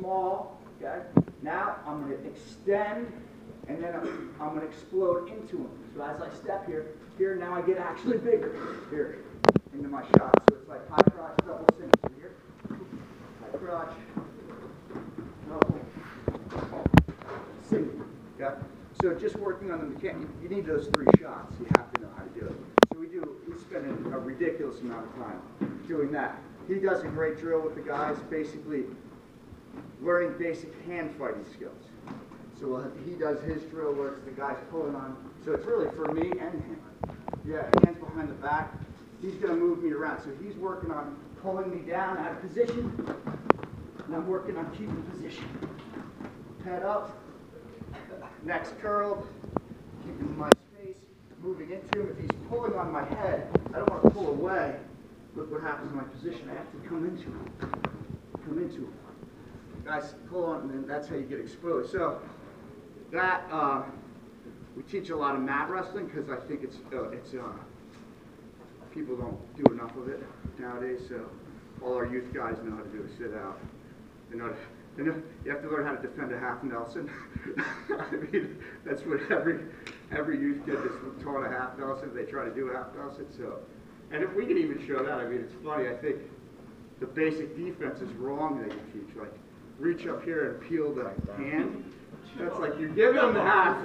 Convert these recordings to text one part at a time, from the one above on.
small, okay? Now I'm going to extend, and then I'm going to explode into them. So as I step here, now I get actually bigger here into my shot. So it's like high crotch, double single. So here, high crotch, double, single. Okay? So just working on the mechanics, you need those 3 shots. You have to know how to do it. So we spend a ridiculous amount of time doing that. He does a great drill with the guys, basically learning basic hand fighting skills. So he does his drill where it's the guys pulling on. So it's really for me and him. Yeah, hands behind the back. He's going to move me around. So he's working on pulling me down out of position, and I'm working on keeping position. Head up, neck's curled, keeping my space, moving into him. If he's pulling on my head, I don't want to pull away. Look what happens in my position. I have to come into him. Come into him. Guys, pull on, and then that's how you get exposed. So that we teach a lot of mat wrestling because I think it's people don't do enough of it nowadays. So all our youth guys know how to do a sit out. They know you have to learn how to defend a half Nelson. I mean, that's what every youth kid that's taught a half Nelson. They try to do a half Nelson. So, and if we can even show that, I mean, it's funny. I think the basic defense is wrong that you teach. Like, reach up here and peel the hand. That's like you're giving them the half.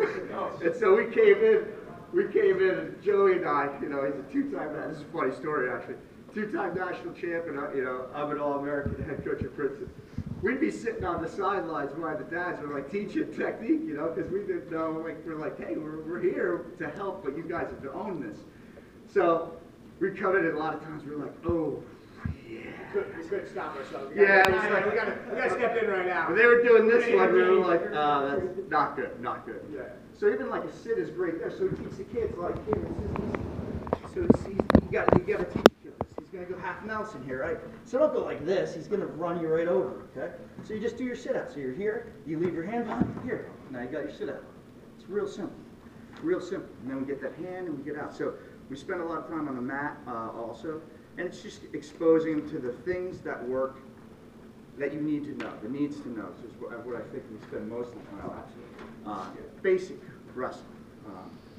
And so we came in, and Joey and I, you know, he's a two-time, this is a funny story actually, two-time national champion, you know, I'm an All-American head coach at Princeton. We'd be sitting on the sidelines while the dads were like teaching technique, you know, because we didn't know, like, we're like, hey, we're here to help, but you guys have to own this. So we come in, and a lot of times we're like, oh, yeah. We couldn't stop ourselves. We gotta step in right now. When they were doing this one, we were like, that's not good, not good. Yeah. So even like a sit is great there. So he teaches the kids like, here, so you gotta teach the kids this. He's gonna go half Nelson here, right? So don't go like this. He's gonna run you right over, okay? So you just do your sit out. So you're here, you leave your hand behind, here. Now you got your sit out. It's real simple, real simple. And then we get that hand and we get out. So we spend a lot of time on the mat also. And it's just exposing them to the things that work that you need to know, the needs to know. So it's what I think we spend most of the time on. Basic wrestling.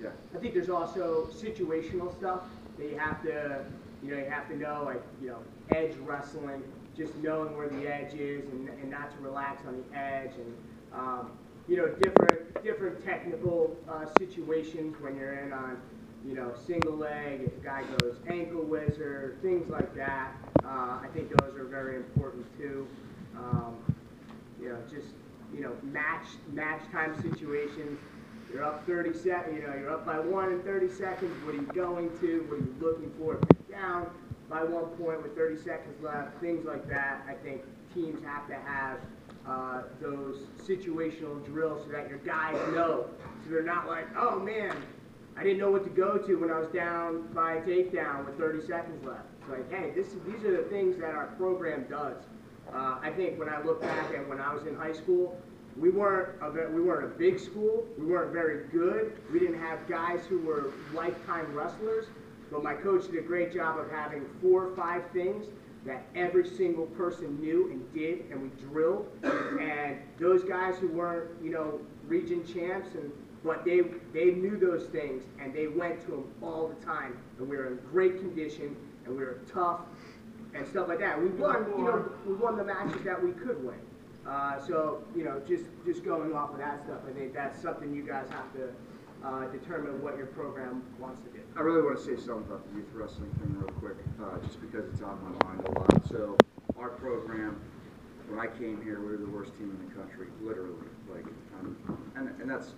Yeah. I think there's also situational stuff that you have to know, like, you know, edge wrestling, just knowing where the edge is and not to relax on the edge, and you know, different technical situations when you're in on, you know, single leg, if a guy goes ankle whizzer, things like that. I think those are very important too. You know, just, you know, match time situations. You're up 30 seconds, you know, you're up by 1 in 30 seconds. What are you going to? What are you looking for? If you're down by 1 point with 30 seconds left, things like that. I think teams have to have those situational drills so that your guys know. So they're not like, oh man, I didn't know what to go to when I was down by a takedown with 30 seconds left. It's like, hey, these are the things that our program does. I think when I look back at when I was in high school, we weren't a big school. We weren't very good. We didn't have guys who were lifetime wrestlers. But my coach did a great job of having 4 or 5 things that every single person knew and did, and we drilled. And those guys who weren't, you know, region champs, but they knew those things, and they went to them all the time. And we were in great condition, and we were tough, and stuff like that. We won the matches that we could win. So, you know, just going off of that stuff, I think that's something you guys have to determine what your program wants to do. I really want to say something about the youth wrestling thing real quick, just because it's on my mind a lot. So our program, when I came here, we were the worst team in the country, literally. Like, and that's,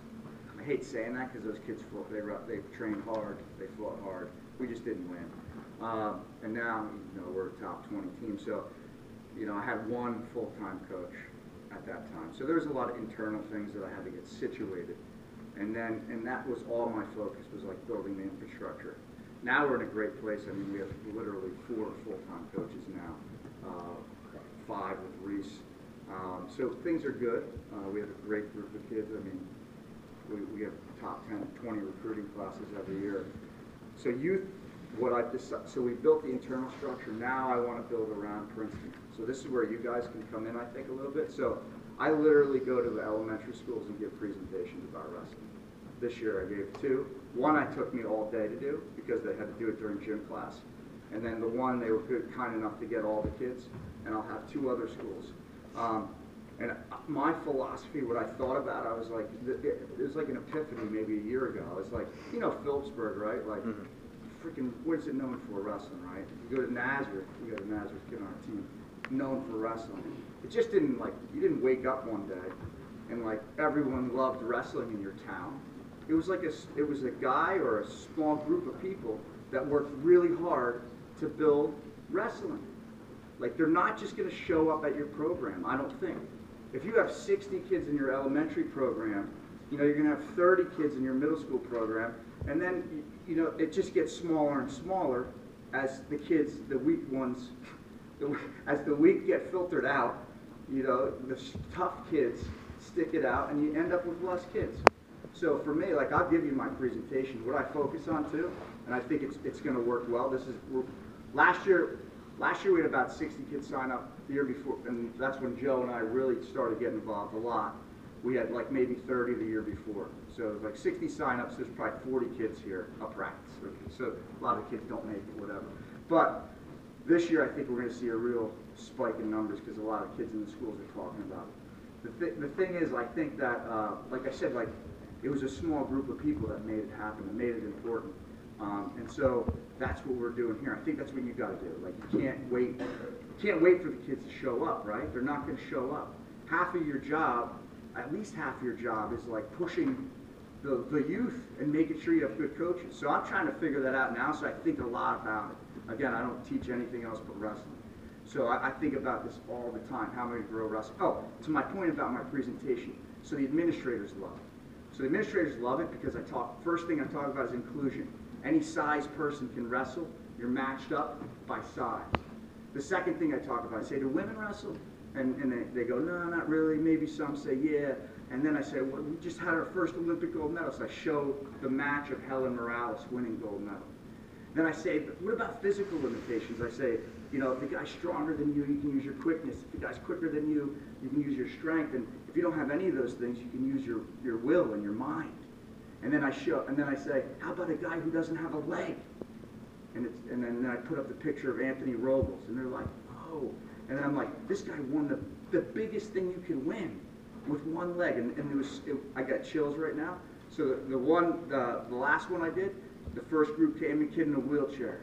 I hate saying that because those kids fought, they trained hard, they fought hard. We just didn't win. And now, you know, we're a top 20 team. So, you know, I had one full-time coach at that time. So there was a lot of internal things that I had to get situated. And that was all my focus, was like building the infrastructure. Now we're in a great place. I mean, we have literally 4 full-time coaches now, 5 with Reese. So things are good. We have a great group of kids. I mean, we have top 10, 20 recruiting classes every year. So youth, what I've decided, so we built the internal structure. Now I want to build around Princeton. So this is where you guys can come in, I think, a little bit. So I literally go to the elementary schools and give presentations about wrestling. This year I gave 2. One I took me all day to do because they had to do it during gym class. And then the one they were kind enough to get all the kids, and I'll have 2 other schools. And my philosophy, what I thought about, I was like, it was like an epiphany maybe a year ago. It's like, you know, Phillipsburg, right? Like, freaking, what is it known for? Wrestling, right? You go to Nazareth, you got a Nazareth kid on our team, known for wrestling. It just didn't, like, you didn't wake up one day and, like, everyone loved wrestling in your town. It was like it was a guy or a small group of people that worked really hard to build wrestling. Like, they're not just going to show up at your program, I don't think. If you have 60 kids in your elementary program, you know, you're going to have 30 kids in your middle school program, and then, you know, it just gets smaller and smaller as the kids, the weak ones, as the weak get filtered out, you know, the tough kids stick it out, and you end up with less kids. So for me, like, I'll give you my presentation, what I focus on too, and I think it's going to work well. This is, last year we had about 60 kids sign up. The year before, and that's when Joe and I really started getting involved a lot. We had like maybe 30 the year before. So it was like 60 sign-ups, there's probably 40 kids here a practice. Okay? So a lot of kids don't make it, whatever. But this year I think we're going to see a real spike in numbers because a lot of kids in the schools are talking about it. The thing is, I think that, like I said, like, it was a small group of people that made it happen, that made it important. And so that's what we're doing here. I think that's what you got to do. Like, you can't wait for the kids to show up, right? They're not going to show up. Half of your job, at least half of your job, is like pushing the youth and making sure you have good coaches. So I'm trying to figure that out now, so I think a lot about it. Again, I don't teach anything else but wrestling. So I think about this all the time, how am I going to grow wrestling? Oh, to my point about my presentation, so the administrators love it. So the administrators love it because first thing I talk about is inclusion. Any size person can wrestle. You're matched up by size. The second thing I talk about, I say, do women wrestle? And they go, no, not really. Maybe some say, yeah. And then I say, well, we just had our first Olympic gold medal. So I show the match of Helen Morales winning gold medal. Then I say, but what about physical limitations? I say, you know, if the guy's stronger than you, you can use your quickness. If the guy's quicker than you, you can use your strength. And if you don't have any of those things, you can use your will and your mind. And then I say, how about a guy who doesn't have a leg? And then I put up the picture of Anthony Robles, and they're like, oh. And then I'm like, this guy won the biggest thing you can win with one leg. And I got chills right now. So the last one I did, the first group came, a kid in a wheelchair.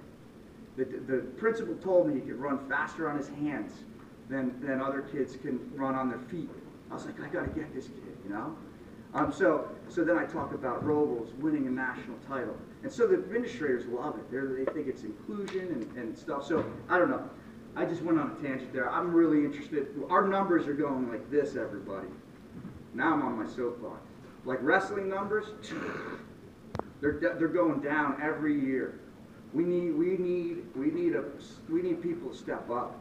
The principal told me he could run faster on his hands than other kids can run on their feet. I was like, I got to get this kid, you know? So then I talk about Robles winning a national title. And so the administrators love it. They think it's inclusion and stuff. So I don't know. I just went on a tangent there. I'm really interested. Our numbers are going like this, everybody. Now I'm on my soapbox. Like wrestling numbers, they're going down every year. We need people to step up.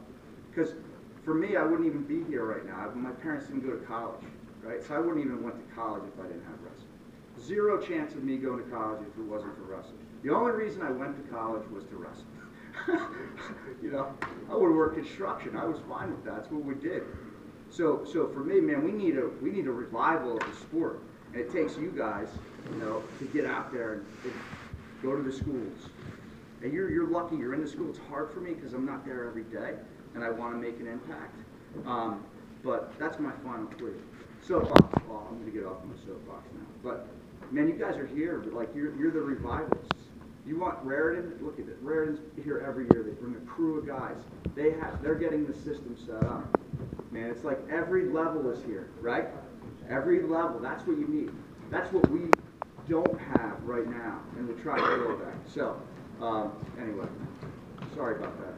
Because for me, I wouldn't even be here right now. My parents didn't go to college. Right? So I wouldn't even went to college if I didn't have wrestling. Zero chance of me going to college if it wasn't for wrestling. The only reason I went to college was to wrestle. You know, I would work construction. I was fine with that. That's what we did. So for me, man, we need a revival of the sport, and it takes you guys, you know, to get out there and go to the schools. And you're lucky you're in the school. It's hard for me because I'm not there every day, and I want to make an impact. But that's my final plea. Soapbox. Oh, I'm going to get off my soapbox now. But, man, you guys are here. Like, you're the revivalists. You want Raritan? Look at it. Raritan's here every year. They bring a crew of guys. They're getting the system set up. Man, it's like every level is here, right? Every level. That's what you need. That's what we don't have right now, and we're trying to build that. So, anyway, sorry about that.